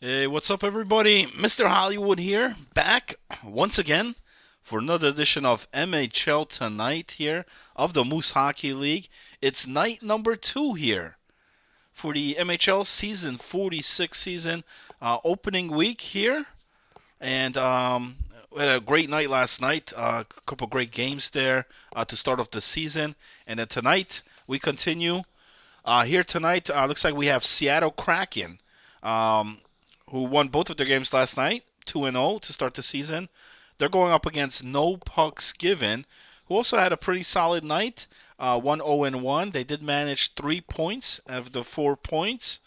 Hey, what's up, everybody? Mr. Hollywood here, back once again for another edition of MHL Tonight here of the Moose Hockey League. It's night number 2 here for the MHL season 46 season opening week here. And we had a great night last night, a couple great games there to start off the season. And then tonight, we continue. Here tonight, looks like we have Seattle Kraken. Um, who won both of their games last night, 2-0 to start the season. They're going up against No Pucks Given, who also had a pretty solid night, 1-0-1. They did manage 3 points of the 4 points.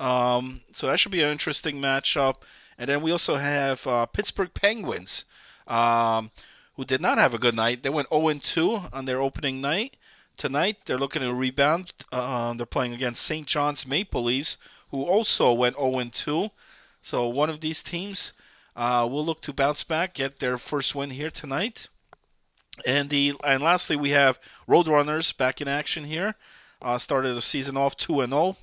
So that should be an interesting matchup. And then we also have Pittsburgh Penguins, who did not have a good night. They went 0-2 on their opening night. Tonight, they're looking to rebound. They're playing against St. John's Maple Leafs, who also went 0-2. So one of these teams will look to bounce back, get their first win here tonight. And lastly, we have Roadrunners back in action here. Started the season off 2-0,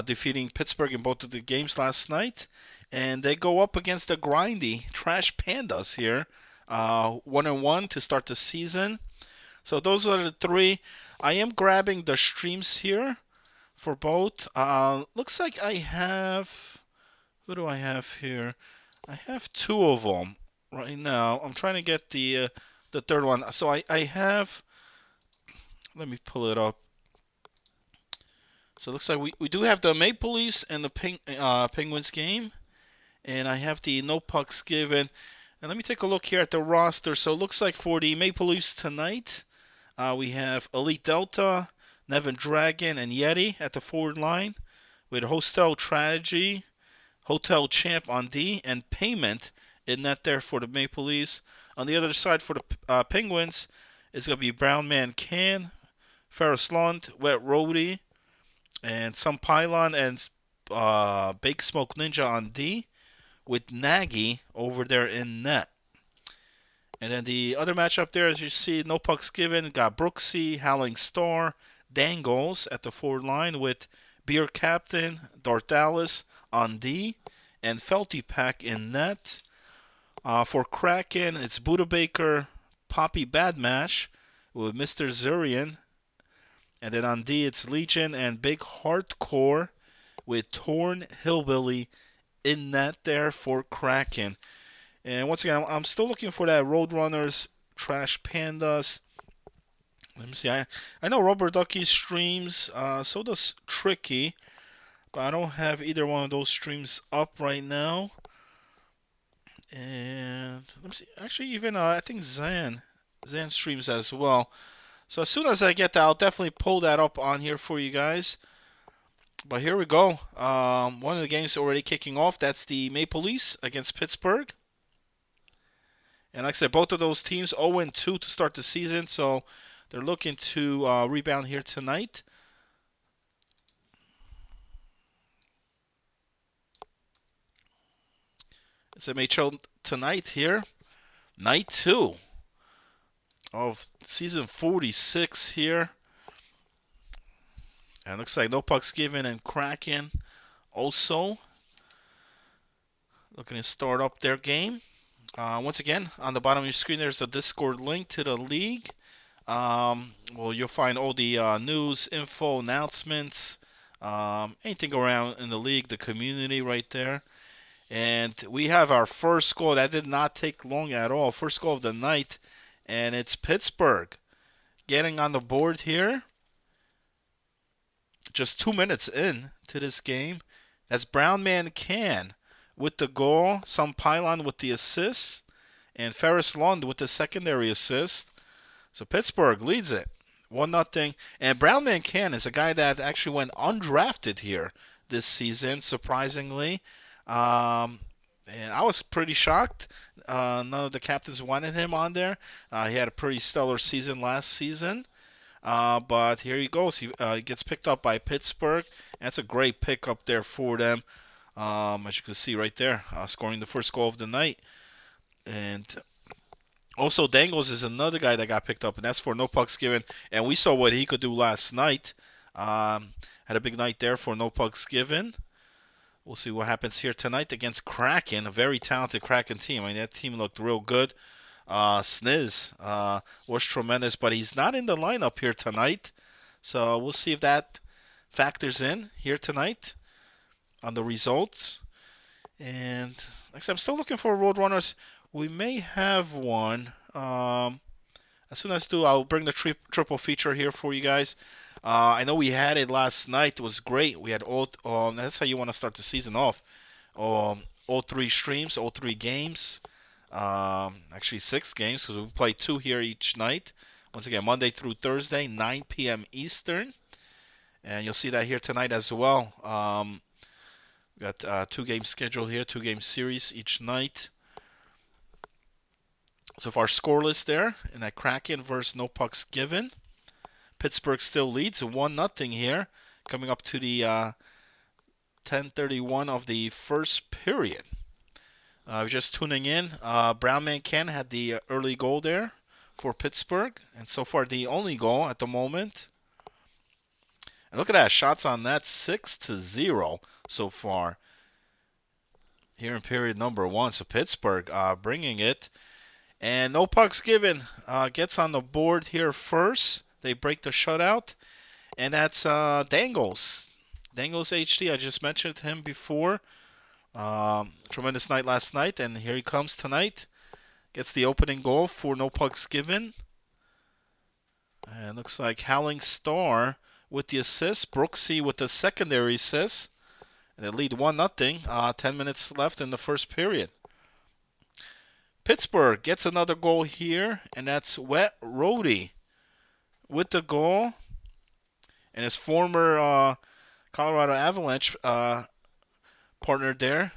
defeating Pittsburgh in both of the games last night. And they go up against the grindy Trash Pandas here, 1-1 to start the season. So those are the three. I am grabbing the streams here for both. Looks like I have. Who do I have here? I have two of them right now. I'm trying to get the third one. So I have. Let me pull it up. So it looks like we do have the Maple Leafs and the Penguins game, and I have the no pucks given. And let me take a look here at the roster. So it looks like for the Maple Leafs tonight, we have Elite Delta, Nevin Dragon, and Yeti at the forward line, with Hostel Tragedy, Hotel Champ on D, and Payment in net there for the Maple Leafs. On the other side for the Penguins, it's going to be Brown Man Can, Ferris Lund, Wet Roadie, and some Pylon and Bake Smoke Ninja on D, with Nagy over there in net. And then the other matchup there, as you see, no pucks given. Got Brooksy, Howling Star, Dangles at the forward line with Beer Captain, Dardalis on D, and Felty Pack in net. For Kraken, it's Buddha Baker, Poppy Badmash with Mr. Zurian. And then on D, it's Legion and Big Hardcore with Torn Hillbilly in net there for Kraken. And once again, I'm still looking for that Roadrunners, Trash Pandas. Let me see. I know Rubber Ducky streams, so does Tricky, but I don't have either one of those streams up right now. And let me see. Actually, even I think Zan streams as well. So as soon as I get that, I'll definitely pull that up on here for you guys. But here we go. One of the games already kicking off. That's the Maple Leafs against Pittsburgh. And like I said, both of those teams 0-2 to start the season, so they're looking to rebound here tonight. It's MHL Tonight here, night 2 of season 46 here. And looks like no pucks given and Kraken also looking to start up their game. Once again, on the bottom of your screen, there's the Discord link to the league. Well, you'll find all the news, info, announcements, anything around in the league, the community right there. And we have our first goal. That did not take long at all. First goal of the night, and it's Pittsburgh getting on the board here. Just 2 minutes in to this game. That's Brown Man Can with the goal, some Pylon with the assist, and Ferris Lund with the secondary assist. So Pittsburgh leads it 1-0. And Brown Man Can is a guy that actually went undrafted here this season, surprisingly. And I was pretty shocked. None of the captains wanted him on there. He had a pretty stellar season last season. But here he goes. He gets picked up by Pittsburgh. That's a great pickup there for them. As you can see right there, scoring the first goal of the night. And also Dangles is another guy that got picked up, and that's for no pucks given. And we saw what he could do last night. Had a big night there for no pucks given. We'll see what happens here tonight against Kraken, a very talented Kraken team. I mean, that team looked real good. Sniz was tremendous, but he's not in the lineup here tonight. So we'll see if that factors in here tonight on the results. And like I said, I'm still looking for Roadrunners. We may have one. As soon as I do, I'll bring the triple feature here for you guys. I know we had it last night. It was great. We had all. That's how you want to start the season off. All three streams, all three games. Actually, 6 games because we play 2 here each night. Once again, Monday through Thursday, 9 p.m. Eastern. And you'll see that here tonight as well. We got 2 games scheduled here, 2-game series each night. So far, scoreless there in that Kraken versus no pucks given. Pittsburgh still leads 1-0 here, coming up to the 10:31 of the first period. Just tuning in, Brown Man Ken had the early goal there for Pittsburgh, and so far the only goal at the moment. And look at that, shots on that, 6-0 so far here in period number 1. So Pittsburgh bringing it. And no pucks given. Gets on the board here first. They break the shutout. And that's Dangles. Dangles HD. I just mentioned him before. Tremendous night last night. And here he comes tonight. Gets the opening goal for no pucks given. And looks like Howling Star with the assist. Brooksy with the secondary assist. And they lead 1-0. 10 minutes left in the first period. Pittsburgh gets another goal here, and that's Wet Rody with the goal. And his former Colorado Avalanche partner there,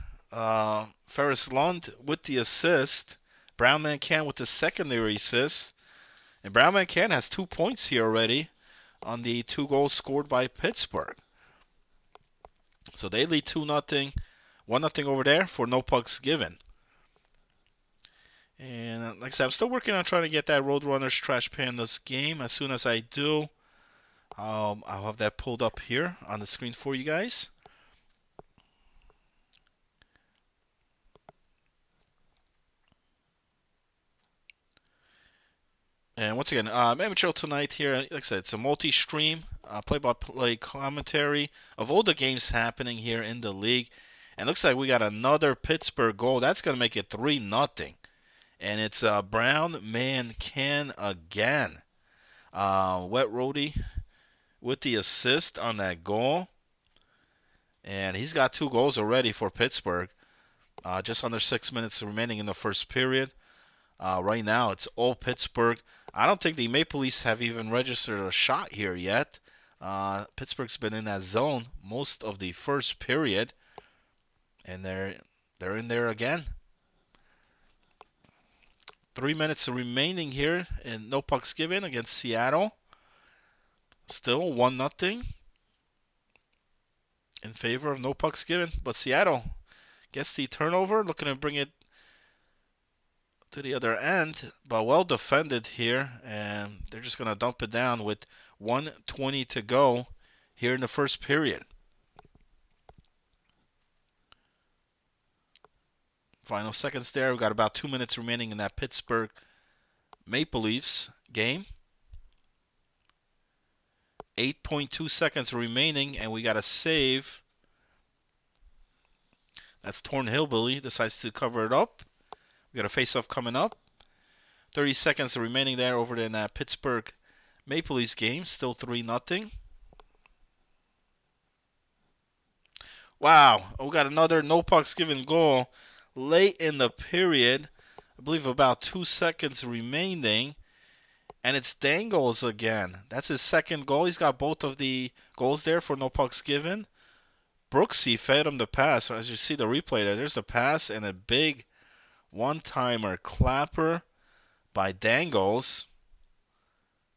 Ferris Lund with the assist. Brown Man Can with the secondary assist. And Brown Man Can has 2 points here already on the 2 goals scored by Pittsburgh. So they lead 2-0, 1-0 over there for no pucks given. And like I said, I'm still working on trying to get that Roadrunners Trash Pandas game. As soon as I do, I'll have that pulled up here on the screen for you guys. And once again, MHL Tonight here, like I said, it's a multi-stream, play-by-play commentary of all the games happening here in the league. And looks like we got another Pittsburgh goal. That's going to make it 3-0. And it's Brown Man Can again. Wet Rody with the assist on that goal. And he's got 2 goals already for Pittsburgh. Just under 6 minutes remaining in the first period. Right now, it's all Pittsburgh. I don't think the Maple Leafs have even registered a shot here yet. Pittsburgh's been in that zone most of the first period. And they're in there again. 3 minutes remaining here, and no pucks given against Seattle. Still 1-0 in favor of no pucks given. But Seattle gets the turnover, looking to bring it to the other end. But well defended here, and they're just going to dump it down with 1:20 to go here in the first period. Final seconds there. We've got about 2 minutes remaining in that Pittsburgh Maple Leafs game. 8.2 seconds remaining, and we got a save. That's Torn Hillbilly. Decides to cover it up. We got a face-off coming up. 30 seconds remaining there over in that Pittsburgh Maple Leafs game. Still 3-0. Wow. We got another no pucks given goal late in the period. I believe about 2 seconds remaining. And it's Dangles again. That's his second goal. He's got both of the goals there for no pucks given. Brooksy fed him the pass. As you see the replay there's the pass and a big one-timer clapper by Dangles.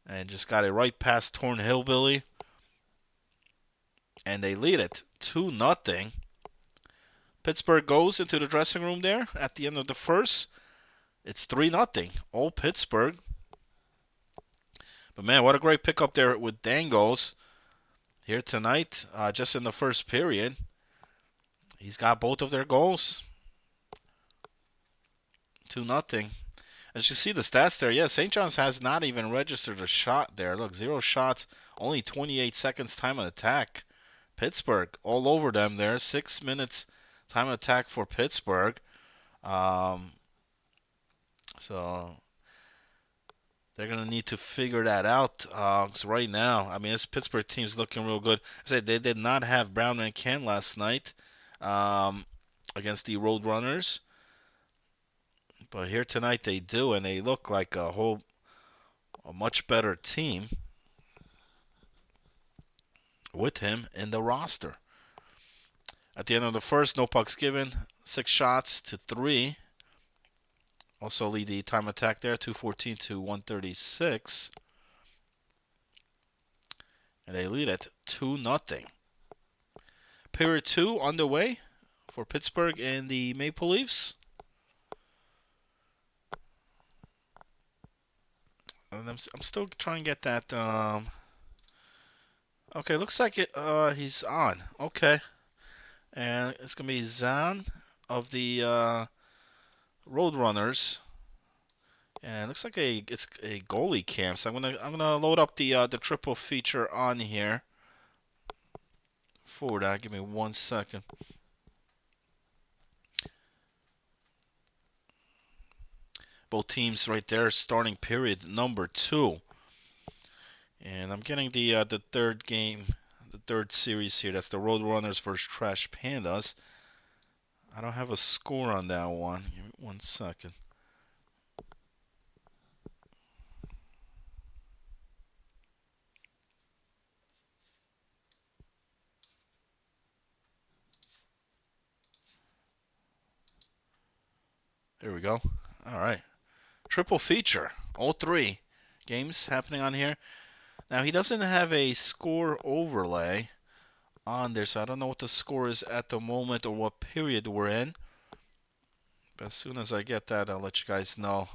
And just got it right past Torn Hillbilly. And they lead it 2-0. Pittsburgh goes into the dressing room there at the end of the first. It's 3-0. All Pittsburgh. But man, what a great pickup there with Dangles here tonight, just in the first period. He's got both of their goals. 2-0. As you see the stats there, yeah, St. John's has not even registered a shot there. Look, 0 shots, only 28 seconds time of attack. Pittsburgh all over them there. 6 minutes time of attack for Pittsburgh. So they're going to need to figure that out. Because right now, I mean, this Pittsburgh team's looking real good. I said they did not have Brown and Ken last night against the Roadrunners. But here tonight they do, and they look like a much better team with him in the roster. At the end of the first, no pucks given, 6 shots to 3. Also lead the time attack there, 214 to 136. And they lead it 2-0. Period 2 underway for Pittsburgh and the Maple Leafs. And I'm still trying to get that. Okay, looks like he's on. Okay. And it's going to be Zan of the Roadrunners. And it looks like it's a goalie cam. So I'm gonna load up the triple feature on here. For that, give me 1 second. Both teams right there, starting period number 2. And I'm getting the third game, the third series here. That's the Roadrunners versus Trash Pandas. I don't have a score on that one. Give me 1 second. There we go. All right. Triple feature. All 3 games happening on here. Now, he doesn't have a score overlay on there, so I don't know what the score is at the moment or what period we're in. But as soon as I get that, I'll let you guys know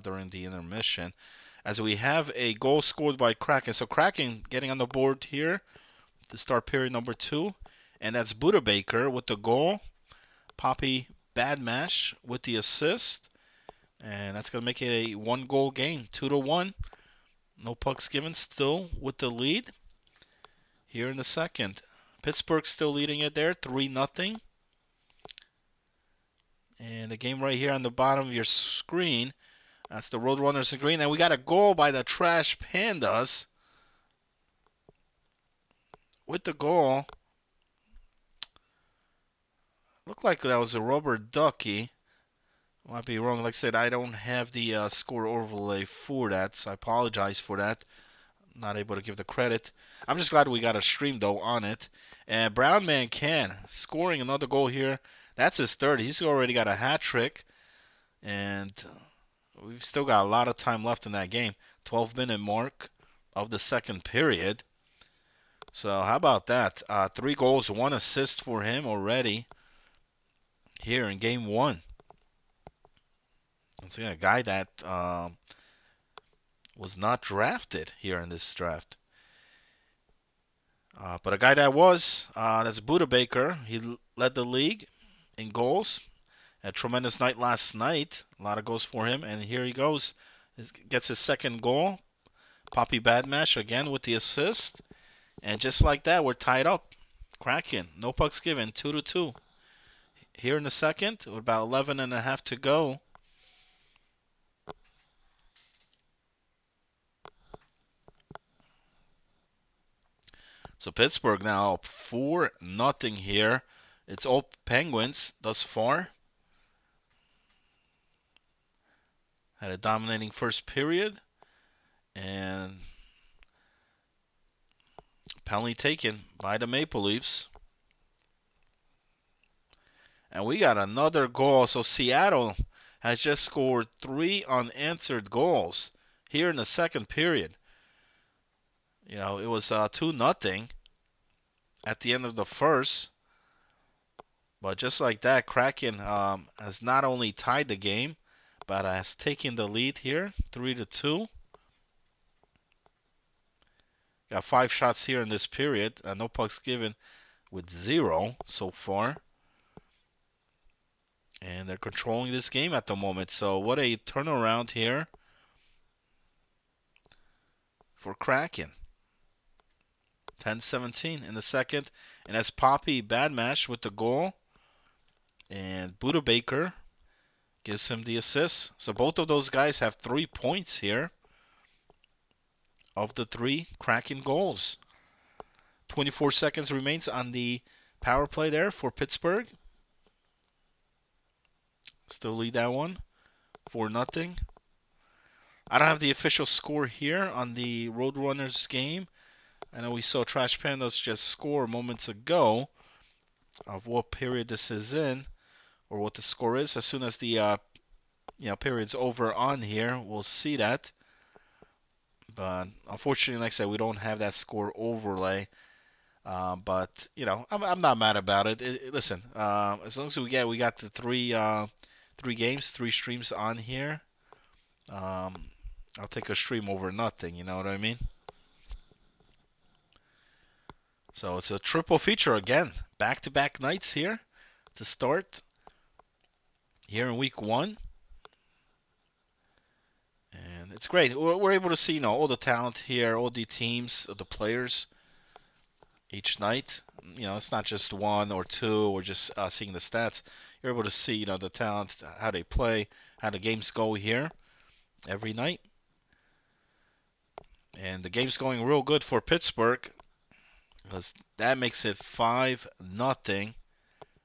during the intermission. As we have a goal scored by Kraken. So Kraken getting on the board here to start period number 2. And that's Buda Baker with the goal. Poppy Badmash with the assist. And that's going to make it a 1-goal game, 2-1. No pucks given, still with the lead. Here in the second. Pittsburgh still leading it there, 3-0. And the game right here on the bottom of your screen. That's the Roadrunners in green. And we got a goal by the Trash Pandas. With the goal. Looked like that was a rubber ducky. Might be wrong. Like I said, I don't have the score overlay for that, so I apologize for that. Not able to give the credit. I'm just glad we got a stream, though, on it. And Brown Man Can scoring another goal here. That's his third. He's already got a hat trick. And we've still got a lot of time left in that game. 12-minute mark of the second period. So how about that? 3 goals, 1 assist for him already here in game 1. Once again, a guy that was not drafted here in this draft. But a guy that was, that's Buda Baker. He led the league in goals. A tremendous night last night. A lot of goals for him. And here he goes. He gets his second goal. Poppy Badmash again with the assist. And just like that, we're tied up. Kraken, no pucks given, 2-2. Here in the second, with about 11 and a half to go. So Pittsburgh now up 4-0 here. It's all Penguins thus far. Had a dominating first period. And penalty taken by the Maple Leafs. And we got another goal. So Seattle has just scored 3 unanswered goals here in the second period. You know, it was 2-0 at the end of the first. But just like that, Kraken has not only tied the game, but has taken the lead here, 3-2. Got 5 shots here in this period. No pucks given with 0 so far. And they're controlling this game at the moment. So what a turnaround here for Kraken. 10-17 in the second. And that's Poppy Badmash with the goal. And Buda Baker gives him the assist. So both of those guys have 3 points here of the 3 Kraken goals. 24 seconds remains on the power play there for Pittsburgh. Still lead that one 4-0. I don't have the official score here on the Roadrunners game. I know we saw Trash Pandas just score moments ago of what period this is in or what the score is. As soon as the period's over on here, we'll see that. But unfortunately, like I said, we don't have that score overlay. But I'm not mad about it. Listen, as long as we got the three games, 3 streams on here. I'll take a stream over nothing. You know what I mean? So it's a triple feature again, back-to-back nights here to start here in week 1. And it's great. We're able to see all the talent here, all the teams, the players each night. It's not just 1 or 2 or just seeing the stats. You're able to see the talent, how they play, how the games go here every night. And the game's going real good for Pittsburgh because that makes it 5-0.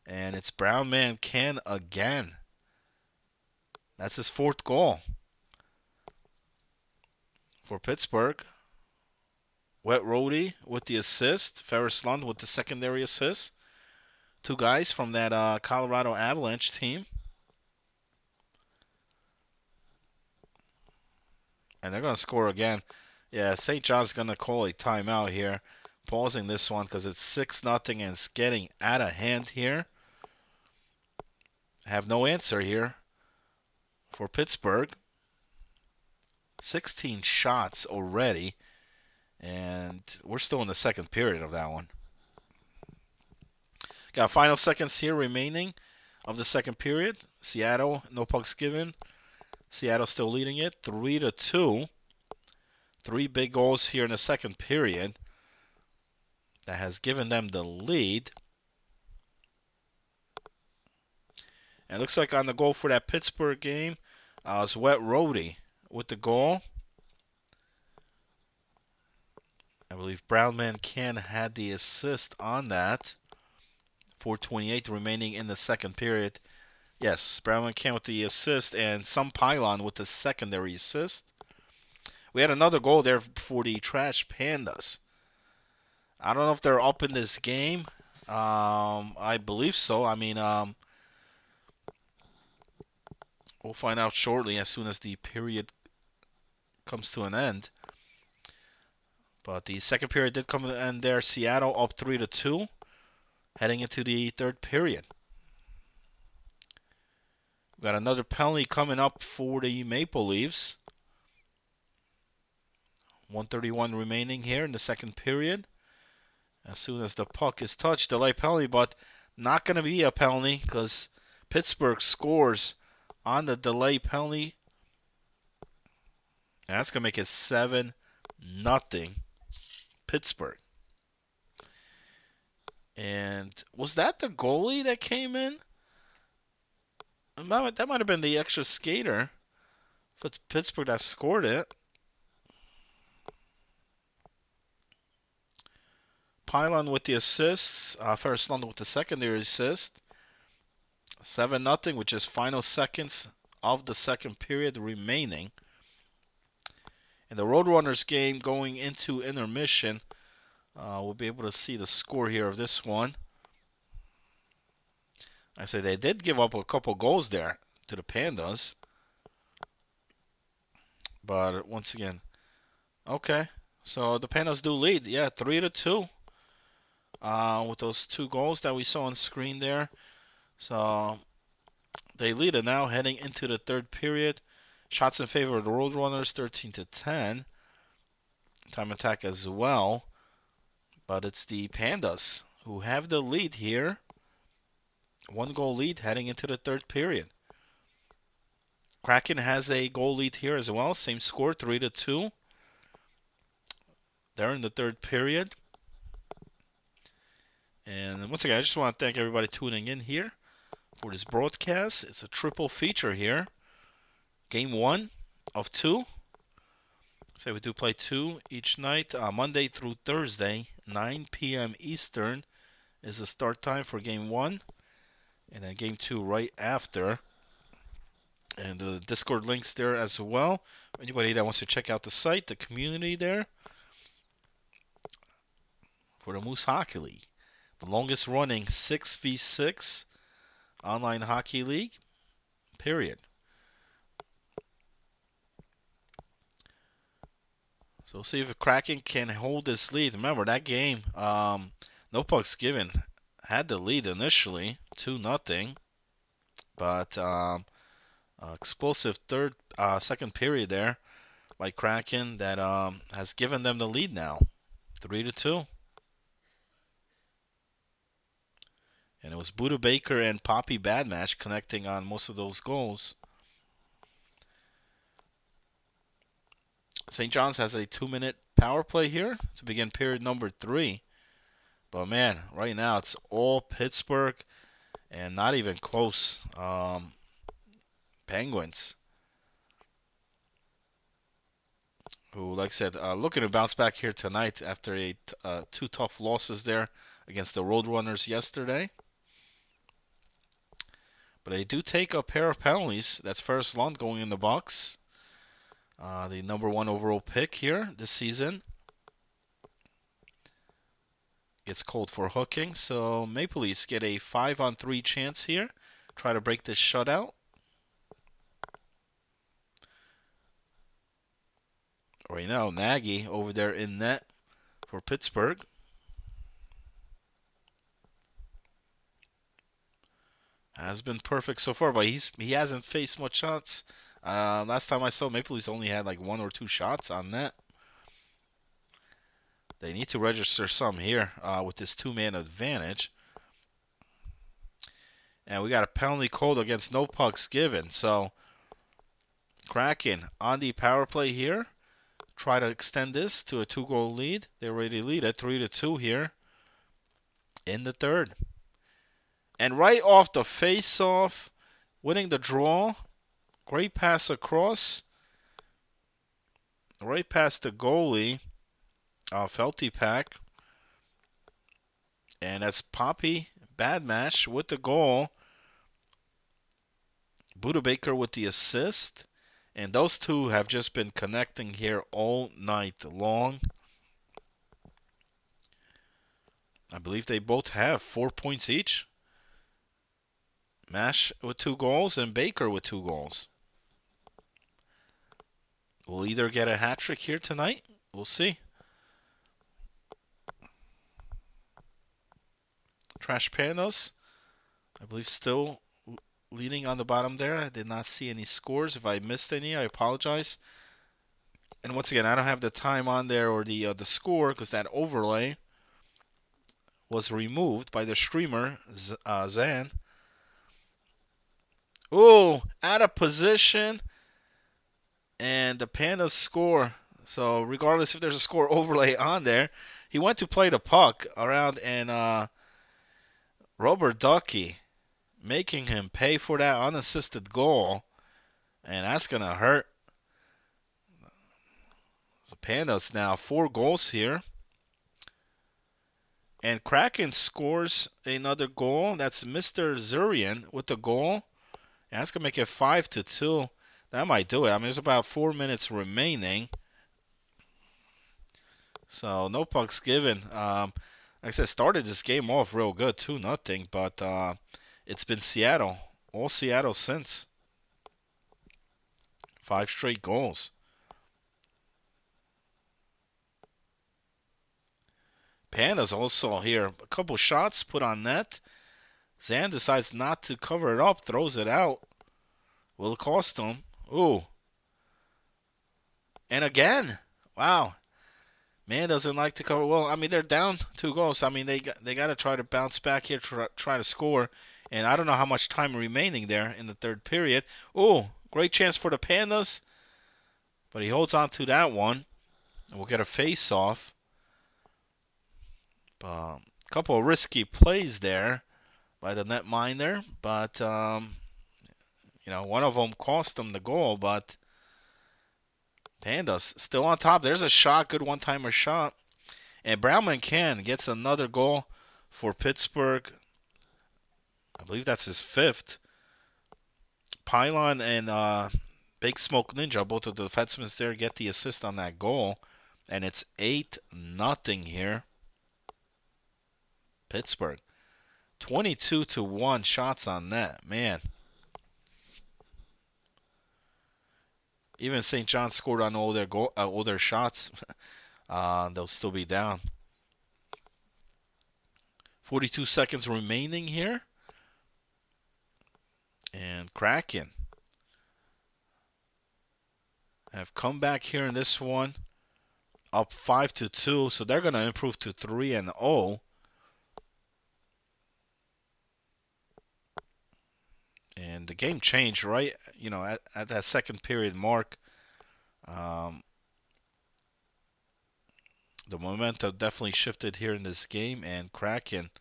And it's Brown Man Ken again. That's his 4th goal for Pittsburgh. Wet Rody with the assist. Ferris Lund with the secondary assist. 2 guys from that Colorado Avalanche team. And they're going to score again. Yeah, St. John's going to call a timeout here. Pausing this one because it's 6-0 and it's getting out of hand here. Have no answer here for Pittsburgh. 16 shots already. And we're still in the second period of that one. Got final seconds here remaining of the second period. Seattle, no pucks given. Seattle still leading it 3-2. 3 big goals here in the second period. That has given them the lead. And it looks like on the goal for that Pittsburgh game, it's Wet Rody with the goal. I believe Brownman Ken had the assist on that. 4:28 remaining in the second period. Yes, Brownman Ken with the assist and some Pylon with the secondary assist. We had another goal there for the Trash Pandas. I don't know if they're up in this game. I believe so. I mean, we'll find out shortly as soon as the period comes to an end. But the second period did come to an end there. Seattle up 3-2, heading into the third period. We've got another penalty coming up for the Maple Leafs. 1:31 remaining here in the second period. As soon as the puck is touched, delay penalty, but not going to be a penalty because Pittsburgh scores on the delay penalty. And that's going to make it 7-0 Pittsburgh. And was that the goalie that came in? That might have been the extra skater for Pittsburgh that scored it. Pylon with the assists. Ferris London with the secondary assist. 7-0, which is final seconds of the second period remaining. In the Roadrunners game going into intermission, we'll be able to see the score here of this one. I say they did give up a couple goals there to the Pandas. But once again, okay. So the Pandas do lead. Yeah, 3-2. With those 2 goals that we saw on screen there. So they lead it now heading into the third period. Shots in favor of the Roadrunners, 13-10. Time attack as well. But it's the Pandas who have the lead here 1-goal lead heading into the third period. Kraken has a goal lead here as well. Same score, 3-2. They're in the third period. And once again, I just want to thank everybody tuning in here for this broadcast. It's a triple feature here. Game 1 of 2. So we do play 2 each night, Monday through Thursday, 9 p.m. Eastern is the start time for Game 1. And then Game 2 right after. And the Discord links there as well. Anybody that wants to check out the site, the community there for the Moose Hockey League. The longest running 6v6 online hockey league, period. So we'll see if Kraken can hold this lead. Remember, that game, no pucks given, had the lead initially, 2-0. But explosive second period there by Kraken that has given them the lead now, 3-2. And it was Buda Baker and Poppy Badmatch connecting on most of those goals. St. John's has a 2-minute power play here to begin period number 3. But man, right now it's all Pittsburgh and not even close. Penguins, who, like I said, looking to bounce back here tonight after two tough losses there against the Roadrunners yesterday. But they do take a pair of penalties. That's Ferris Lund going in the box. The number 1 overall pick here this season. Gets called for hooking. So Maple Leafs get a 5-on-3 chance here. Try to break this shutout. Right now, Nagy over there in net for Pittsburgh. Has been perfect so far, but he hasn't faced much shots. Last time I saw, Maple Leafs only had like 1 or 2 shots on net. They need to register some here with this 2-man advantage. And we got a penalty called against no pucks given. So Kraken on the power play here. Try to extend this to a 2-goal lead. They already lead at 3-2 here in the third. And right off the face-off, winning the draw. Great pass across. Right past the goalie. Felty Pack. And that's Poppy Badmatch with the goal. Buda Baker with the assist. And those two have just been connecting here all night long. I believe they both have 4 points each. Mash with 2 goals and Baker with 2 goals. We'll either get a hat trick here tonight. We'll see. Trash Panos, I believe, still leading on the bottom there. I did not see any scores. If I missed any, I apologize. And once again, I don't have the time on there or the score because that overlay was removed by the streamer, Zan. Ooh, out of position. And the Pandas score. So regardless if there's a score overlay on there, he went to play the puck around and Robert Ducky making him pay for that unassisted goal. And that's going to hurt. The Pandas now 4 goals here. And Kraken scores another goal. That's Mr. Zurian with the goal. And that's going to make it 5-2. That might do it. I mean, there's about 4 minutes remaining. So, no pucks given. Like I said, started this game off real good, 2-0. But it's been Seattle. All Seattle since. 5 straight goals. Pandas also here. A couple shots put on net. Zan decides not to cover it up. Throws it out. Will cost him. Ooh. And again. Wow. Man doesn't like to cover. Well, I mean, they're down 2 goals. I mean, they got to try to bounce back here, try to score. And I don't know how much time remaining there in the third period. Oh, great chance for the Pandas. But he holds on to that one. And we'll get a face-off. A couple of risky plays there by the netminder. But, one of them cost them the goal. But Pandas still on top. There's a shot. Good one-timer shot. And Brownman gets another goal for Pittsburgh. I believe that's his fifth. Pylon and Big Smoke Ninja, both of the defensemen there, get the assist on that goal. And it's 8-0 here. Pittsburgh. 22-1 shots on net. Man. Even St. John scored on all their shots. They'll still be down. 42 seconds remaining here. And Kraken have come back here in this one. Up 5-2. So they're going to improve to 3-0. And the game changed right, at that second period mark. The momentum definitely shifted here in this game, and Kraken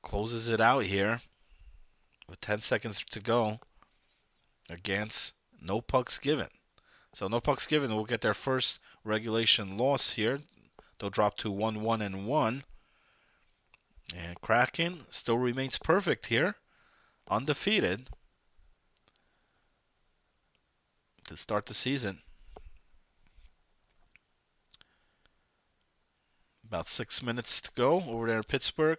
closes it out here with 10 seconds to go against no pucks given. So no pucks given will get their first regulation loss here. They'll drop to 1-1-1. And Kraken still remains perfect here, undefeated to start the season. About 6 minutes to go over there in Pittsburgh,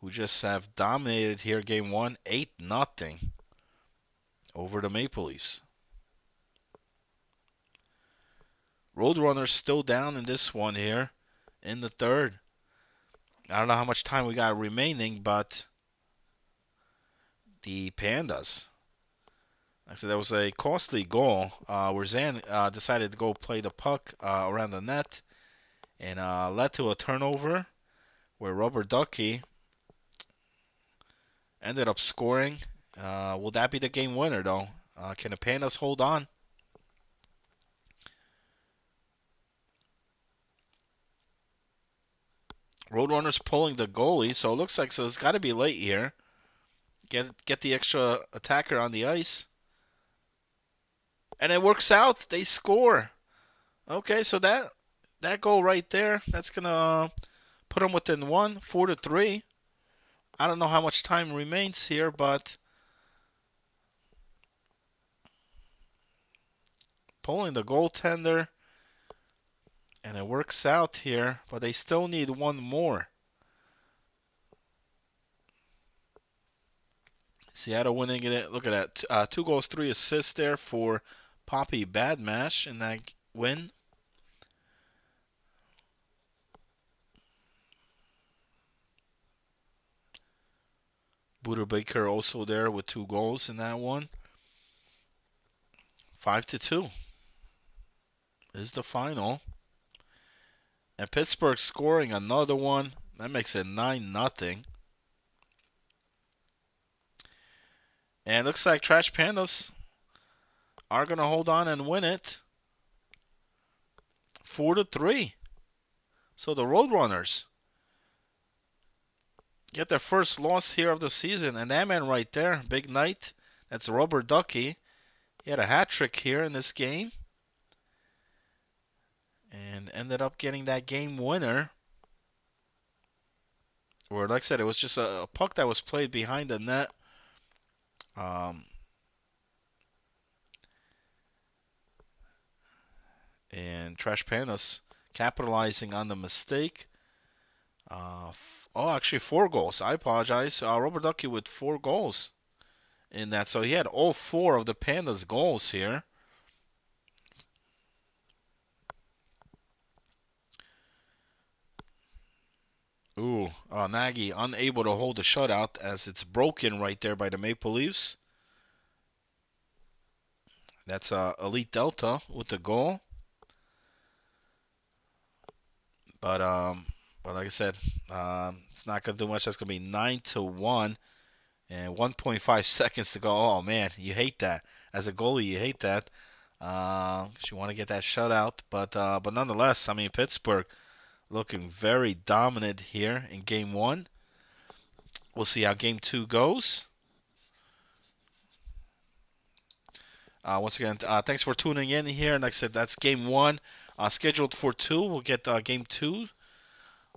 who just have dominated here game one, 8-0 over the Maple Leafs. Roadrunners still down in this one here in the third. I don't know how much time we got remaining, but the Pandas, actually that was a costly goal where Zan decided to go play the puck around the net and led to a turnover where Rubber Ducky ended up scoring. Will that be the game winner, though? Can the Pandas hold on? Roadrunners pulling the goalie, so it looks like it's got to be late here. Get the extra attacker on the ice. And it works out. They score. Okay, so that goal right there, that's going to put them within 4-3. I don't know how much time remains here, but pulling the goaltender, and it works out here, but they still need one more. Seattle winning it. Look at that. 2 goals, 3 assists there for Poppy Badmash in that win. Buddha Baker also there with 2 goals in that one. 5-2 is the final. And Pittsburgh scoring another one. That makes it 9-0. And it looks like Trash Pandas are going to hold on and win it 4-3. So the Roadrunners get their first loss here of the season. And that man right there, Big Knight, that's Rubber Ducky. He had a hat trick here in this game. And ended up getting that game winner. Or like I said, it was just a puck that was played behind the net. And Trash Pandas capitalizing on the mistake. Actually 4 goals. I apologize. Rubber Ducky with 4 goals in that. So he had all 4 of the Pandas' goals here. Nagy unable to hold the shutout as it's broken right there by the Maple Leafs. That's Elite Delta with the goal. But like I said, it's not going to do much. That's going to be 9-1. And 1.5 seconds to go. Oh man, you hate that. As a goalie, you hate that. 'Cause you want to get that shutout. But nonetheless, I mean Pittsburgh looking very dominant here in Game 1. We'll see how Game 2 goes. Once again, thanks for tuning in here. And like I said, that's Game 1. Scheduled for 2. We'll get Game 2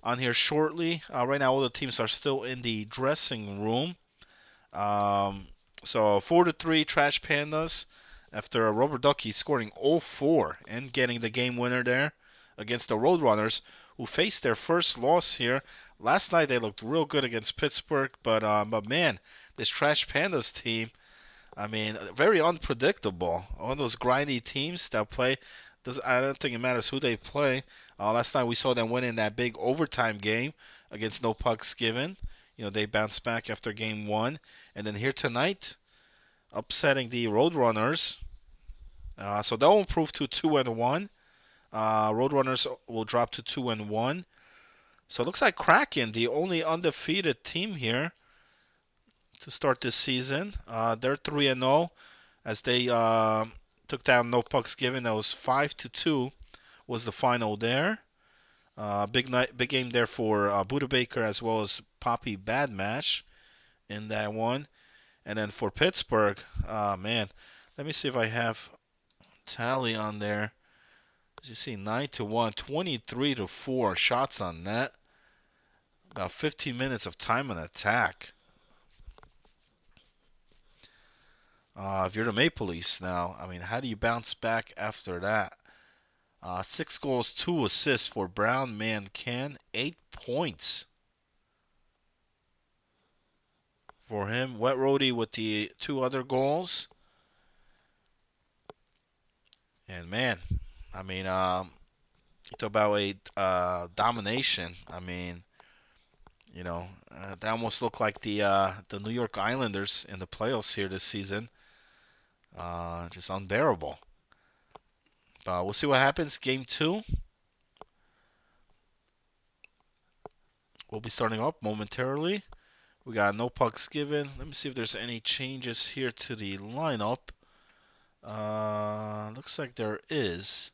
on here shortly. Right now, all the teams are still in the dressing room. So 4-3 Trash Pandas after Rubber Ducky scoring 0-4 and getting the game winner there against the Roadrunners, who faced their first loss here. Last night they looked real good against Pittsburgh, but man, this Trash Pandas team, I mean, very unpredictable. One of those grindy teams that play. I don't think it matters who they play. Last night we saw them winning that big overtime game against No Pucks Given. They bounced back after Game 1. And then here tonight, upsetting the Roadrunners. So they'll improve to 2-1. Roadrunners will drop to 2-1. So it looks like Kraken, the only undefeated team here to start this season. They're 3-0 as they took down No Pucks Given. That was 5-2 was the final there. Big game there for Buda Baker as well as Poppy Badmash in that one. And then for Pittsburgh, man, let me see if I have tally on there. As you see, 9-1, 23-4 shots on net. About 15 minutes of time on attack. If you're the Maple Leafs now, I mean, how do you bounce back after that? 6 goals, 2 assists for Brown Mancan, 8 points for him. Wet Roadie with the 2 other goals. And man, I mean, you talk about a domination. I mean, they almost look like the New York Islanders in the playoffs here this season. Just unbearable. We'll see what happens. Game 2. We'll be starting up momentarily. We got no pucks given. Let me see if there's any changes here to the lineup. Looks like there is.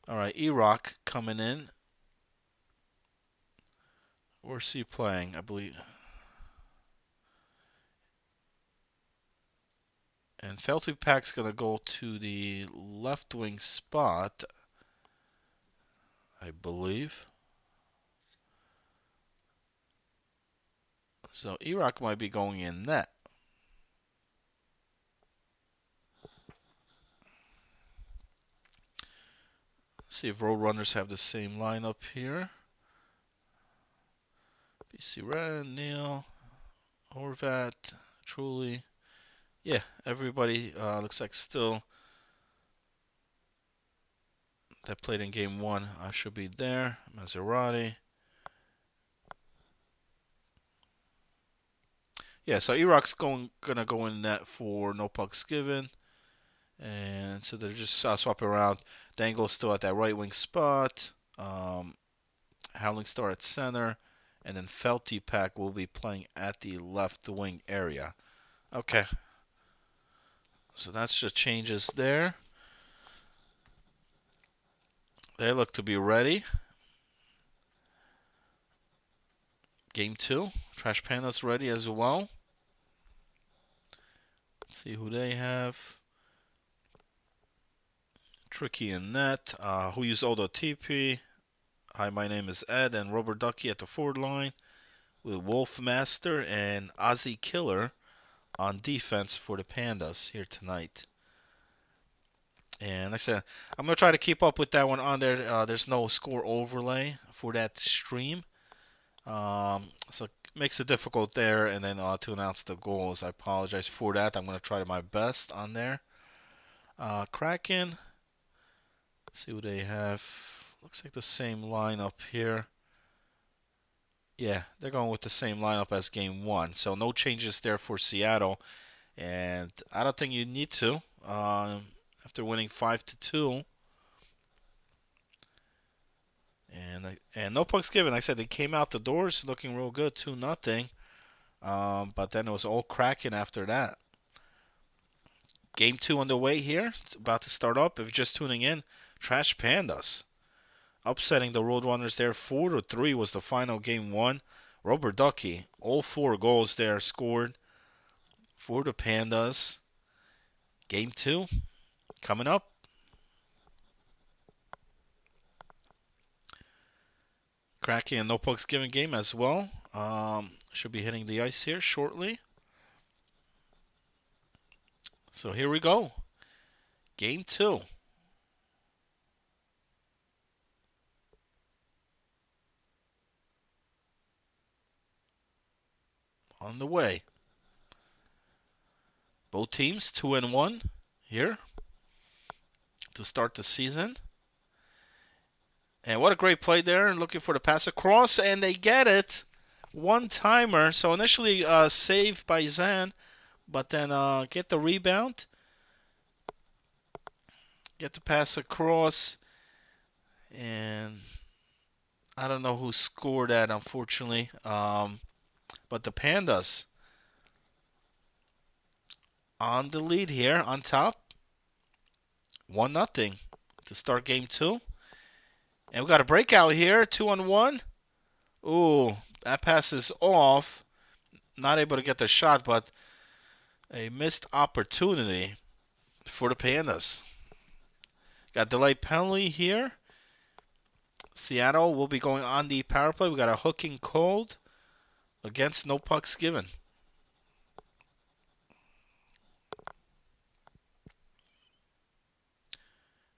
All right, E-Rock coming in. Where's he playing? I believe. And Felty Pack's going to go to the left wing spot, I believe. So E-Rock might be going in net. See if Roadrunners have the same lineup here. BC Red, Neil, Horvat, Truly. Yeah, everybody looks like still that played in Game 1 should be there. Maserati. Yeah, so E-Rock's gonna go in net for no pucks given. And so they're just swapping around. Dango's still at that right wing spot. Howling Star at center. And then Felty Pack will be playing at the left wing area. Okay. So that's the changes there. They look to be ready. Game 2. Trash Panda's ready as well. Let's see who they have. Tricky in net. Who used all the TP? Hi, my name is Ed, and Rubber Ducky at the forward line with Wolfmaster and Ozzy Killer on defense for the Pandas here tonight. And like I said, I'm going to try to keep up with that one on there. There's no score overlay for that stream. So it makes it difficult there. And then to announce the goals, I apologize for that. I'm going to try my best on there. Kraken. See what they have. Looks like the same lineup here. Yeah, they're going with the same lineup as Game 1. So no changes there for Seattle. And I don't think you need to. After winning 5-2. And no pucks given. Like I said, they came out the doors looking real good, 2-0. But then it was all Kraken after that. Game 2 on the way here. It's about to start up. If you're just tuning in, Trash Pandas upsetting the Roadrunners there. 4-3 was the final game 1. Rubber Ducky, all 4 goals there scored for the Pandas. Game 2 coming up. Kraken and No Pucks Given game as well. Should be hitting the ice here shortly. So here we go. Game 2. On the way. Both teams 2-1 here to start the season. And what a great play there. Looking for the pass across, and they get it. One-timer. So initially saved by Zan, but then get the rebound. Get the pass across. And I don't know who scored that, unfortunately. But the Pandas on the lead here, on top. 1-0 to start game 2. And we got a breakout here, 2-on-1. Ooh, that pass is off. Not able to get the shot, but a missed opportunity for the Pandas. Got delayed penalty here. Seattle will be going on the power play. We got a hooking cold against No Pucks Given.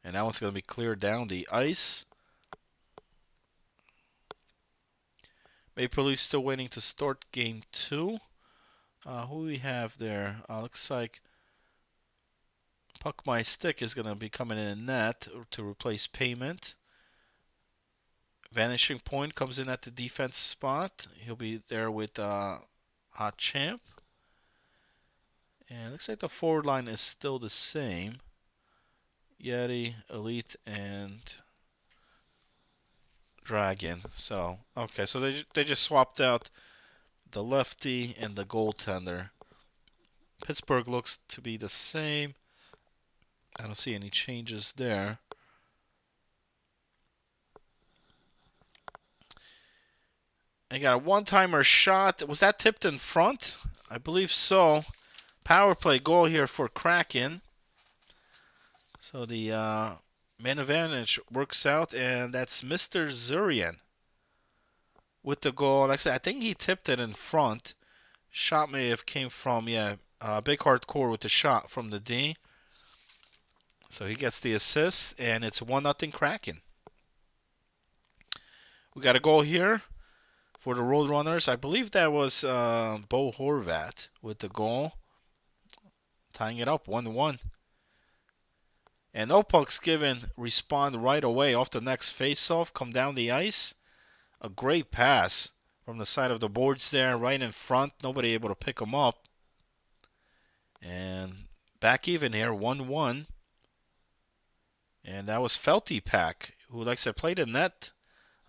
And that one's going to be cleared down the ice. Maple Leafs still waiting to start game 2. Who we have there? Looks like Puck My Stick is going to be coming in net to replace Payment. Vanishing Point comes in at the defense spot. He'll be there with Hot Champ. And looks like the forward line is still the same. Yeti, Elite, and Dragon. So, okay, so they just swapped out the lefty and the goaltender. Pittsburgh looks to be the same. I don't see any changes there. And got a one-timer shot. Was that tipped in front? I believe so. Power play goal here for Kraken. So the man advantage works out, and that's Mr. Zurian with the goal. Like I said, I think he tipped it in front. Shot may have came from, Big Hardcore with the shot from the D. So he gets the assist, and it's 1-0 Kraken. We got a goal here for the Roadrunners. I believe that was Bo Horvat with the goal. Tying it up 1-1. And No Pucks Given respond right away off the next faceoff. Come down the ice. A great pass from the side of the boards there, right in front. Nobody able to pick them up. And back even here, 1-1. And that was Felty Pack, who, like I said, played in net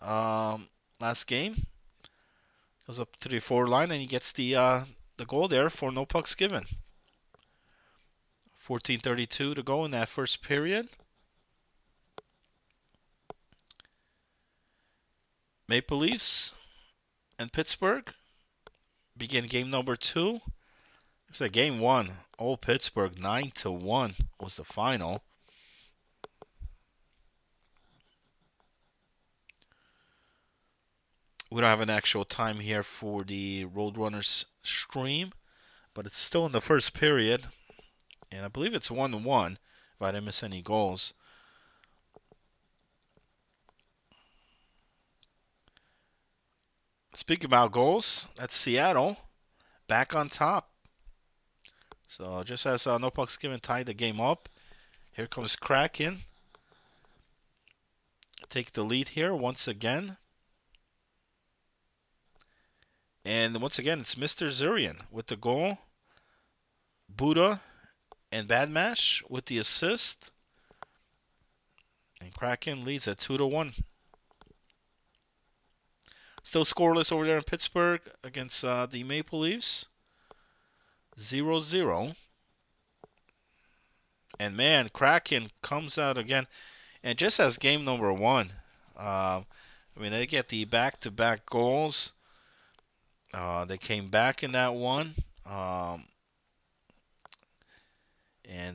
last game. Goes up to the forward line, and he gets the goal there for No Pucks Given. 14:32 to go in that first period. Maple Leafs and Pittsburgh begin game number 2. It's a game 1. Old Pittsburgh 9-1 was the final. We don't have an actual time here for the Roadrunners stream, but it's still in the first period. And I believe it's 1-1 if I didn't miss any goals. Speaking about goals, that's Seattle back on top. So just as No Pucks Given tied the game up, here comes Kraken. Take the lead here once again. And once again, it's Mr. Zurian with the goal. Buddha and Badmash with the assist. And Kraken leads at 2-1. Still scoreless over there in Pittsburgh against the Maple Leafs. 0-0. And man, Kraken comes out again. And just as game number one, they get the back-to-back goals. They came back in that one. And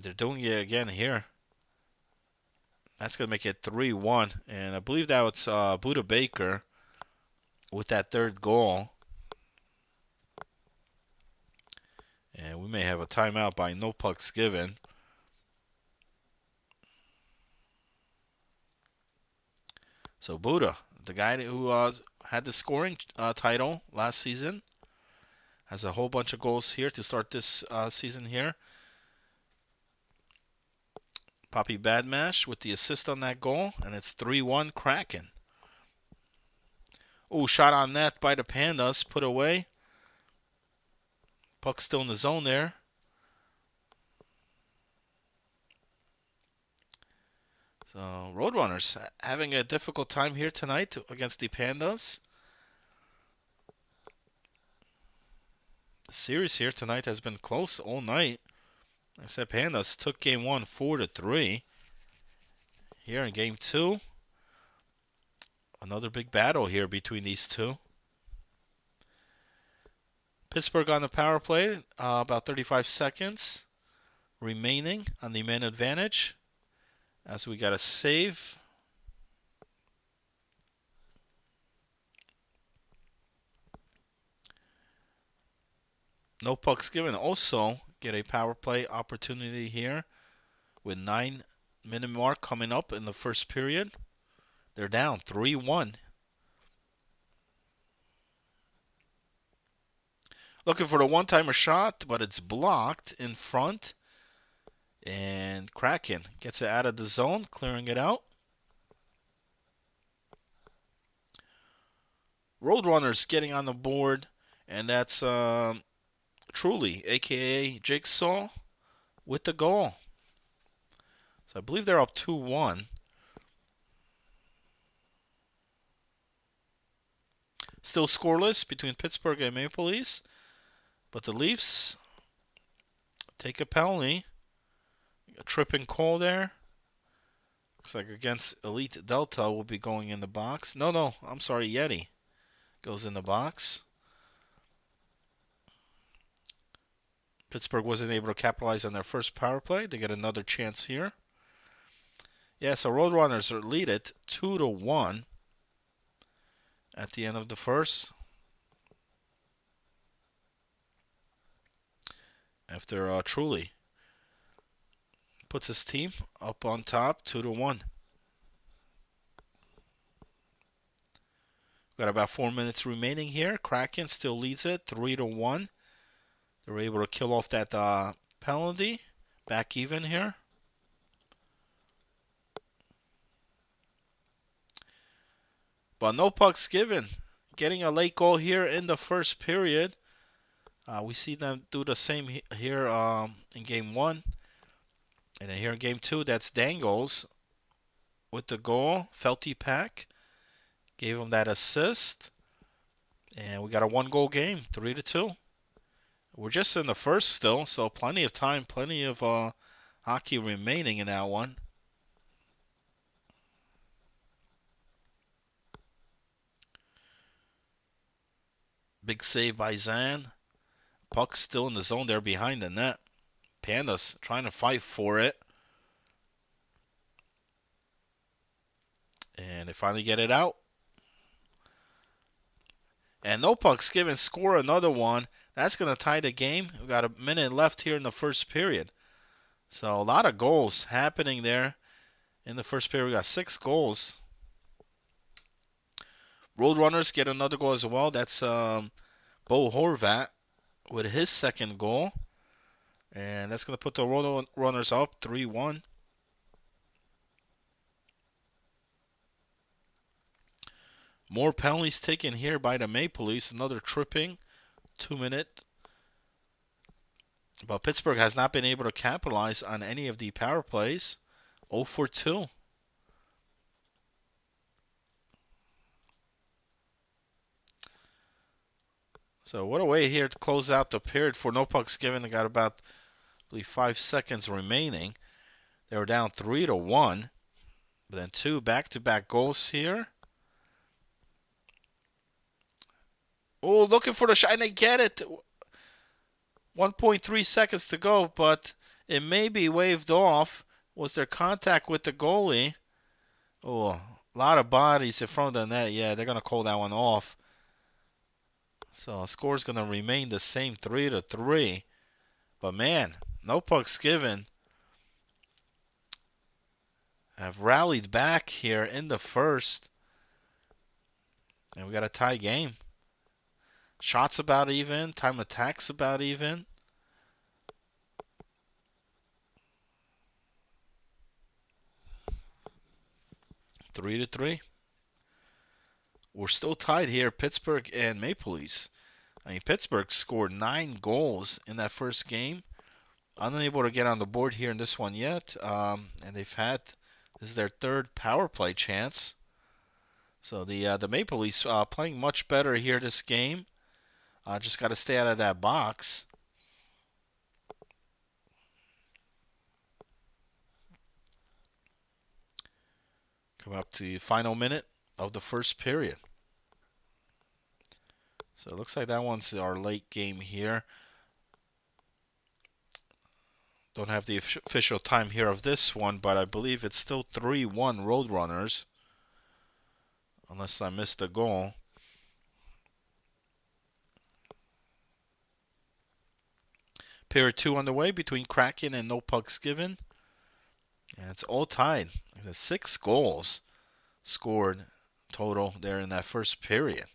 they're doing it again here. That's going to make it 3-1. And I believe that was Buda Baker with that third goal. And we may have a timeout by no pucks given. So Buda, the guy who had the scoring title last season, has a whole bunch of goals here to start this season here. Poppy Badmash with the assist on that goal, and it's 3-1 Kraken. Oh, shot on net by the Pandas, put away. Puck still in the zone there. So Roadrunners having a difficult time here tonight against the Pandas. The series here tonight has been close all night. Like I said, Pandas took game one 4-3. Here in game two, another big battle here between these two. Pittsburgh on the power play, about 35 seconds remaining on the man advantage. As we got a save. No pucks given. Also get a power play opportunity here with 9-minute mark coming up in the first period. They're down 3-1. Looking for the one-timer shot, but it's blocked in front. And Kraken gets it out of the zone, clearing it out. Roadrunners getting on the board, and that's Truly, a.k.a. Jigsaw, with the goal. So I believe they're up 2-1. Still scoreless between Pittsburgh and Maple Leafs. But the Leafs take a penalty. A tripping call there. Looks like against Elite Delta will be going in the box. No, I'm sorry, Yeti goes in the box. Pittsburgh wasn't able to capitalize on their first power play. They get another chance here. Yeah, so Roadrunners are lead it 2-1 at the end of the first. After Truly puts his team up on top 2-1. Got about 4 minutes remaining here. Kraken still leads it 3-1. They were able to kill off that penalty. Back even here. But no pucks given. Getting a late goal here in the first period. We see them do the same here in game one. And then here in game two, that's Dangles with the goal. Felty Pack gave him that assist. And we got a one-goal game, 3-2. We're just in the first still, so plenty of time, plenty of hockey remaining in that one. Big save by Zan. Puck still in the zone there behind the net. Pandas trying to fight for it. And they finally get it out. And no pucks given. Score another one. That's going to tie the game. We've got a minute left here in the first period. So a lot of goals happening there in the first period. We got 6 goals. Roadrunners get another goal as well. That's Bo Horvat with his second goal. And that's going to put the Roadrunners up 3-1. More penalties taken here by the Maple Leafs. Another tripping. 2-minute. But Pittsburgh has not been able to capitalize on any of the power plays. 0-for-2. So what a way here to close out the period for no pucks given. They got about, I believe, 5 seconds remaining. They were down 3-1. But then 2 back-to-back goals here. Oh, looking for the shot, and they get it. 1.3 seconds to go, but it may be waved off. Was there contact with the goalie? Oh, a lot of bodies in front of the net. Yeah, they're going to call that one off. So score's going to remain the same, 3-3. But man, no pucks given. Have rallied back here in the first. And we got a tie game. Shots about even. Time attacks about even. Three to three. We're still tied here, Pittsburgh and Maple Leafs. I mean, Pittsburgh scored 9 goals in that first game. Unable to get on the board here in this one yet. And they've had, this is their third power play chance. So the Maple Leafs playing much better here this game. Just got to stay out of that box. Come up to the final minute of the first period. So it looks like that one's our late game here. Don't have the official time here of this one, but I believe it's still 3-1 Roadrunners. Unless I missed a goal. Period 2 underway between Kraken and no pucks given. And it's all tied. 6 goals scored total there in that first period.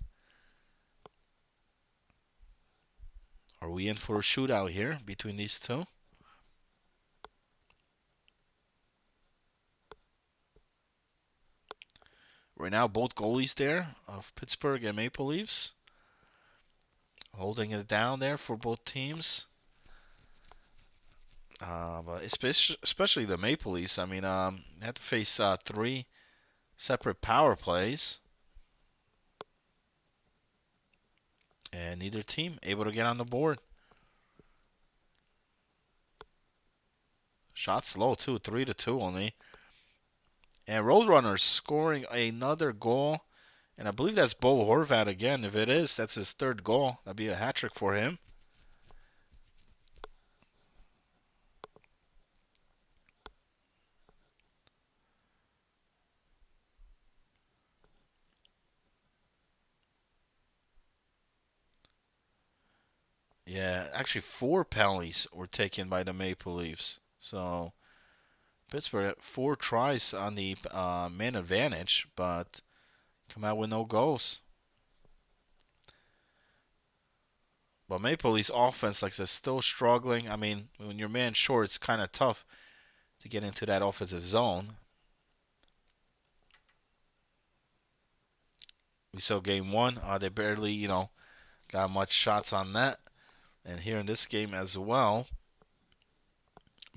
Are we in for a shootout here between these two? Right now, both goalies there of Pittsburgh and Maple Leafs. Holding it down there for both teams. But especially the Maple Leafs. I mean, they had to face 3 separate power plays. And neither team able to get on the board. Shots low too, 3-2 only. And Roadrunners scoring another goal. And I believe that's Bo Horvat again. If it is, that's his 3rd goal. That'd be a hat trick for him. Yeah, actually 4 penalties were taken by the Maple Leafs. So Pittsburgh had 4 tries on the man advantage, but come out with no goals. But Maple Leafs offense, like I said, still struggling. I mean, when you're man short, it's kind of tough to get into that offensive zone. We saw game 1. They barely, got much shots on net. And here in this game as well.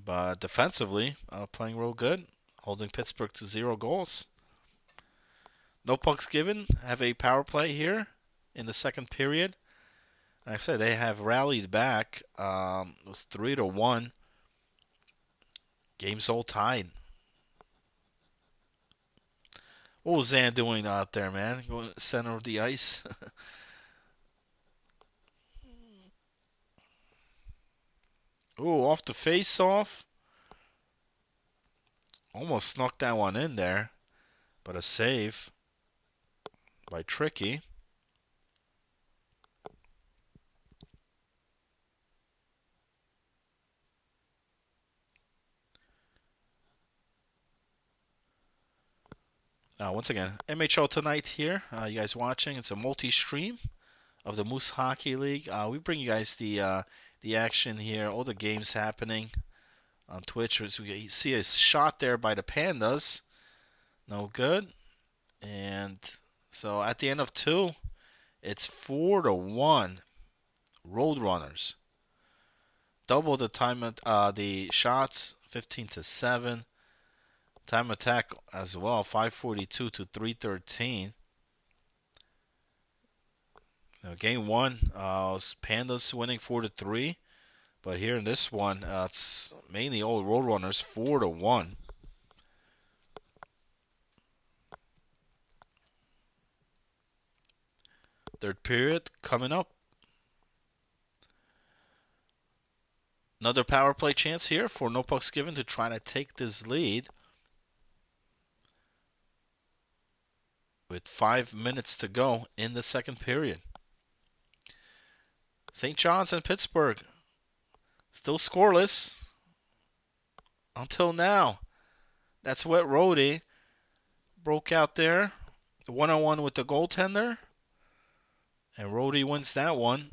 But defensively, playing real good. Holding Pittsburgh to 0 goals. No pucks given. Have a power play here in the second period. Like I said, they have rallied back. It was 3-1. Game's all tied. What was Zan doing out there, man? Going center of the ice. Ooh, off the face-off. Almost snuck that one in there. But a save by Tricky. Once again, MHL Tonight here. You guys watching? It's a multi-stream of the Moose Hockey League. We bring you guys the action here, all the games happening on Twitch. As we see a shot there by the Pandas. No good. And so at the end of 2, it's 4-1 Roadrunners. Double the time the shots, 15-7. Time attack as well, 542 to 313. Game one, Pandas winning 4-3. But here in this one, it's mainly all Roadrunners 4-1. Third period coming up. Another power play chance here for No Pucks Given to try to take this lead. With 5 minutes to go in the second period. St. John's and Pittsburgh still scoreless until now. That's Wet Rhodey broke out there. The 1-on-1 with the goaltender. And Rhodey wins that one.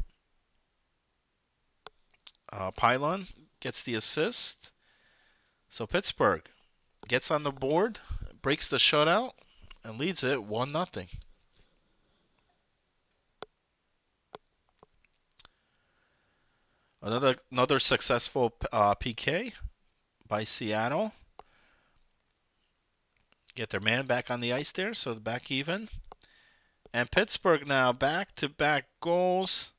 Pylon gets the assist. So Pittsburgh gets on the board, breaks the shutout, and leads it 1-0. Another successful PK by Seattle. Get their man back on the ice there, so back even. And Pittsburgh now back-to-back goals.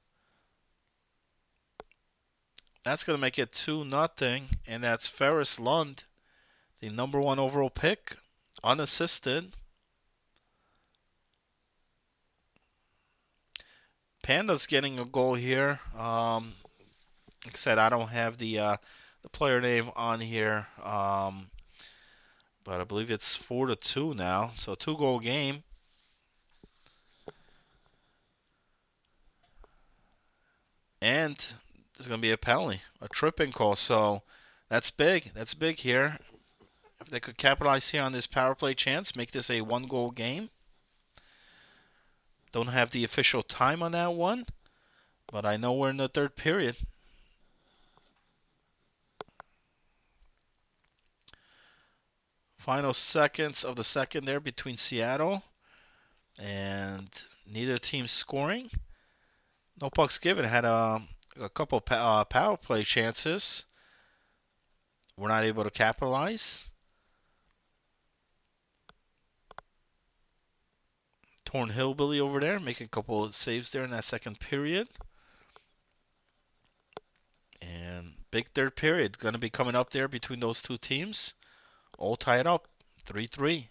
That's going to make it 2-0, and that's Ferris Lund, the number 1 overall pick, unassisted. Panda's getting a goal here. Like I said, I don't have the player name on here, but I believe it's 4-2 now, so 2-goal game. And there's going to be a penalty, a tripping call. So that's big. That's big here. If they could capitalize here on this power play chance, make this a 1-goal game. Don't have the official time on that one, but I know we're in the third period. Final seconds of the second there between Seattle, and neither team scoring. No Pucks Given had a couple power play chances. We're not able to capitalize. Torn Hillbilly over there, making a couple of saves there in that second period. And big third period going to be coming up there between those two teams. All tied up, 3-3.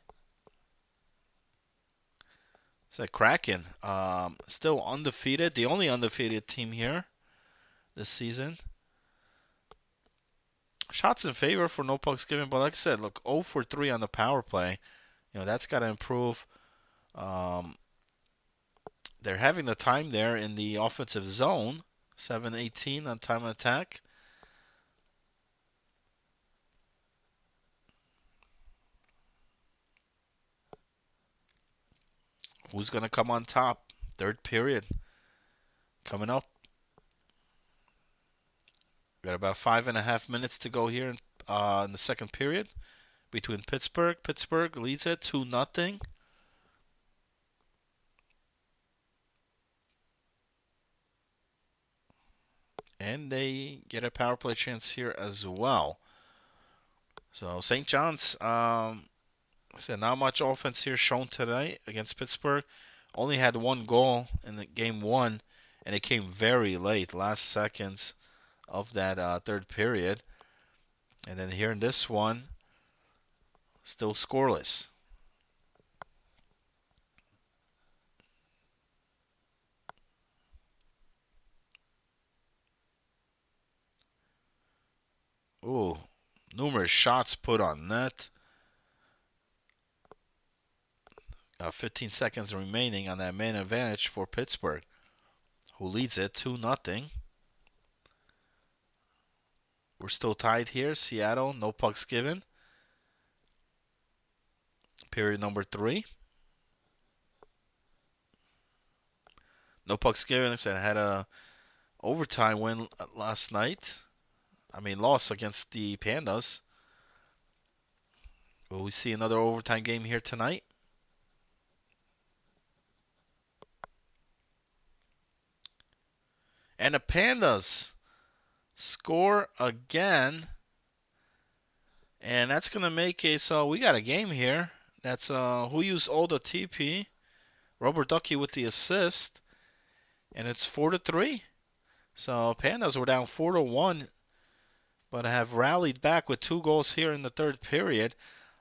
So Kraken, still undefeated. The only undefeated team here this season. Shots in favor for No Pucks Given, but like I said, look, 0-for-3 on the power play. That's got to improve. They're having the time there in the offensive zone. 7-18 on time of attack. Who's going to come on top? Third period coming up. We got about 5.5 minutes to go here in the second period between Pittsburgh. Pittsburgh leads it 2-0. And they get a power play chance here as well. So St. John's, said not much offense here shown today against Pittsburgh. Only had 1 goal in the game 1, and it came very late, last seconds of that third period. And then here in this one, still scoreless. Ooh, numerous shots put on net. 15 seconds remaining on that man advantage for Pittsburgh, who leads it 2-0. We're still tied here. Seattle, no pucks given. Period number 3. No pucks given. I said had a overtime win last night. Loss against the Pandas. Will we see another overtime game here tonight? And the Pandas score again. And that's going to make it so we got a game here. That's who used all the TP. Robert Ducky with the assist. and it's 4-3. So Pandas were down 4-1, but have rallied back with 2 goals here in the third period.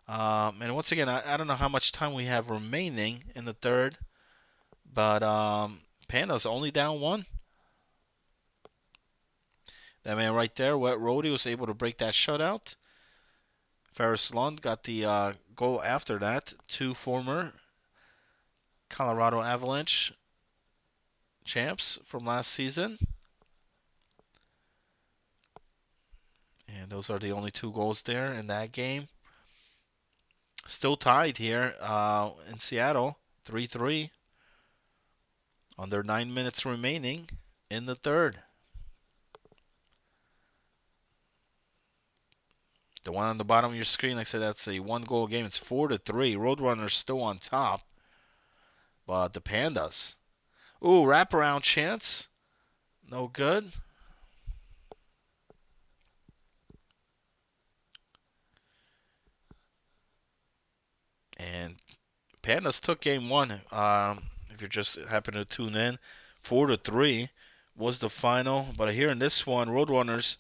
And once again, I don't know how much time we have remaining in the third, but Pandas only down 1. That man right there, Wet Roadie, was able to break that shutout. Ferris Lund got the goal after that. 2 former Colorado Avalanche champs from last season. And those are the only 2 goals there in that game. Still tied here in Seattle, 3-3. Under 9 minutes remaining in the third. The one on the bottom of your screen, like I said, that's a 1-goal game. It's 4-3. Roadrunners still on top. But the Pandas. Ooh, wraparound chance. No good. And Pandas took game 1. If you're just happen to tune in, 4-3 was the final. But here in this one, Roadrunners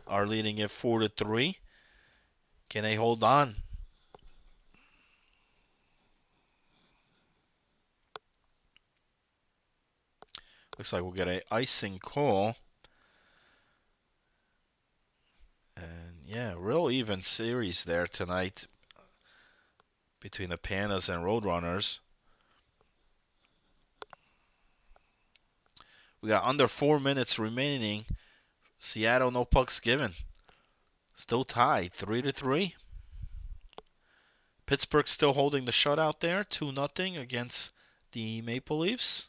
are leading it 4-3. Can they hold on? Looks like we'll get an icing call. And yeah, real even series there tonight between the Pandas and Roadrunners. We got under 4 minutes remaining. Seattle, no pucks given. Still tied, 3-3. Pittsburgh still holding the shutout there, 2-0 against the Maple Leafs.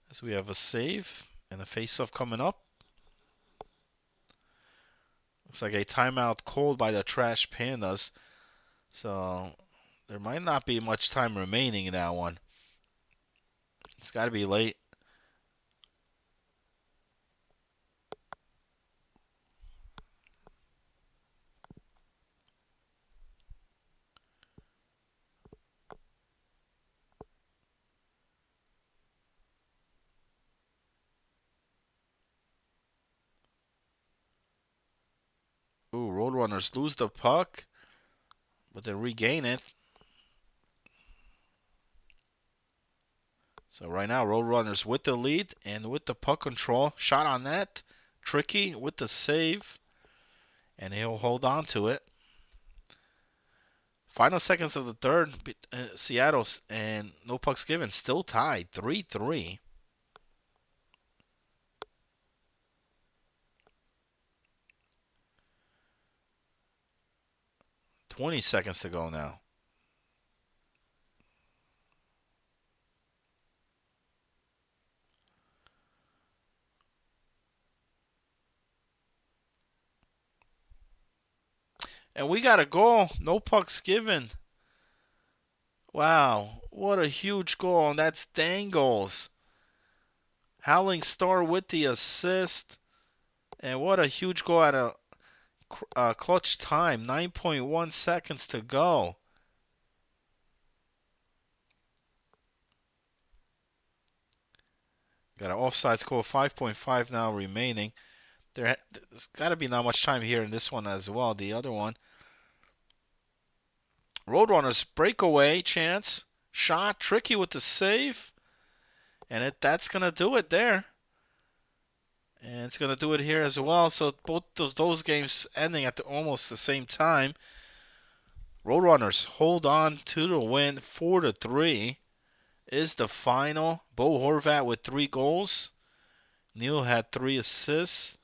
As we have a save and a face-off coming up. Looks like a timeout called by the Trash Pandas. So there might not be much time remaining in that one. It's got to be late. Ooh, Roadrunners lose the puck, but then regain it. So right now, Roadrunners with the lead and with the puck control. Shot on that. Tricky with the save. And he'll hold on to it. Final seconds of the third. Seattle and no pucks given. Still tied. 3-3. 20 seconds to go now. And we got a goal. No pucks given. Wow. What a huge goal. And that's Dangles. Howling Star with the assist. And what a huge goal at a clutch time. 9.1 seconds to go. Got an offside score of 5.5 now remaining. There's got to be not much time here in this one as well. The other one. Roadrunners breakaway chance. Shot. Tricky with the save. And that's going to do it there. And it's going to do it here as well. So both those games ending at almost the same time. Roadrunners hold on to the win. 4-3 is the final. Bo Horvat with 3 goals. Neal had 3 assists.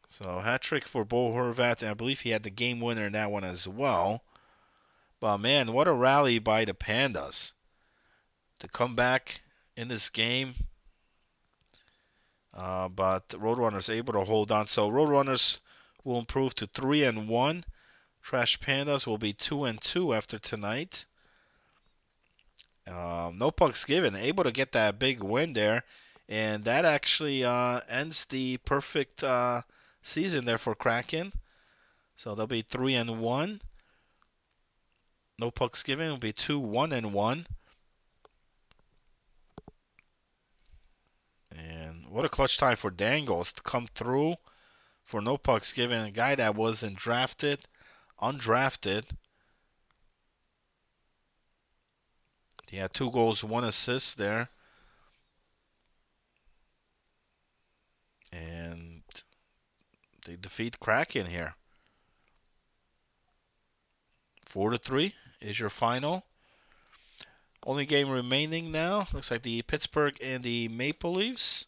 So hat trick for Bo Horvat, and I believe he had the game winner in that one as well. But man, what a rally by the Pandas to come back in this game. But Roadrunners able to hold on. So Roadrunners will improve to 3-1. Trash Pandas will be 2-2 after tonight. No pucks given. Able to get that big win there. And that actually ends the perfect season there for Kraken. So they'll be 3-1. No pucks given will be 2-1-1. What a clutch time for Dangles to come through for no pucks given. A guy that wasn't drafted, undrafted. He had 2 goals, 1 assist there. And they defeat Kraken here. 4-3 is your final. Only game remaining now. Looks like the Pittsburgh and the Maple Leafs.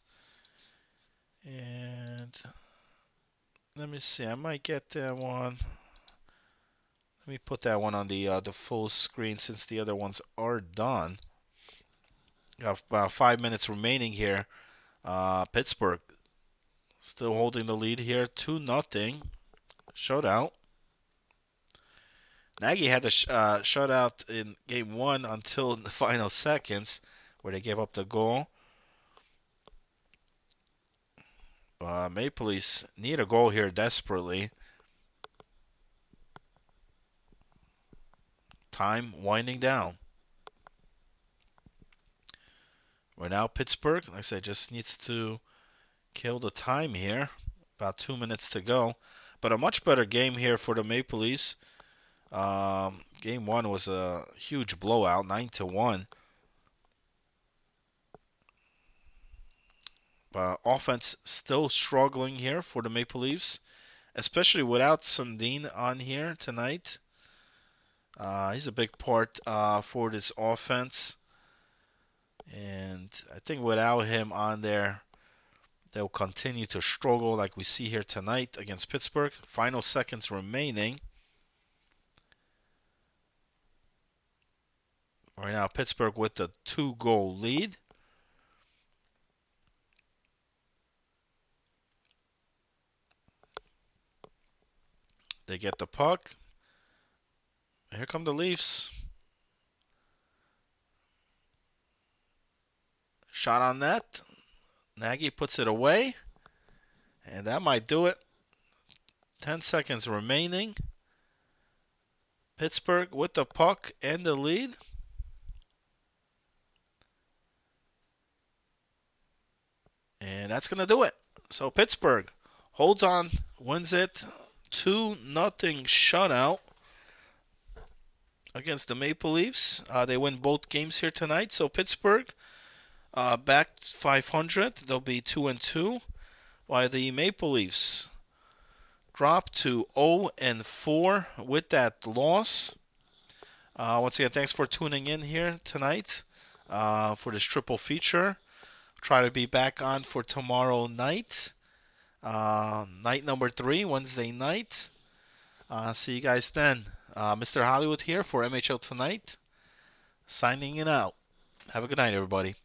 And let me see. I might get that one. Let me put that one on the full screen since the other ones are done. Got about 5 minutes remaining here. Pittsburgh still holding the lead here, 2-0 shutout. Nagy had a shutout in game 1 until the final seconds, where they gave up the goal. Maple Leafs need a goal here desperately. Time winding down. Right now, Pittsburgh, like I said, just needs to kill the time here. About 2 minutes to go. But a much better game here for the Maple Leafs. Game 1 was a huge blowout, 9-1. Offense still struggling here for the Maple Leafs, especially without Sundin on here tonight. He's a big part for this offense. And I think without him on there, they'll continue to struggle like we see here tonight against Pittsburgh. Final seconds remaining. Right now, Pittsburgh with the 2-goal lead. They get the puck. Here come the Leafs. Shot on net. Nagy puts it away. And that might do it. 10 seconds remaining. Pittsburgh with the puck and the lead. And that's going to do it. So Pittsburgh holds on, wins it 2-0 shutout against the Maple Leafs. They win both games here tonight. So Pittsburgh back 500. They'll be 2-2. While the Maple Leafs drop to 0-4 with that loss. Once again, thanks for tuning in here tonight for this triple feature. Try to be back on for tomorrow night. Night number 3, Wednesday night. See you guys then. Mr. Hollywood here for MHL Tonight. Signing it out. Have a good night, everybody.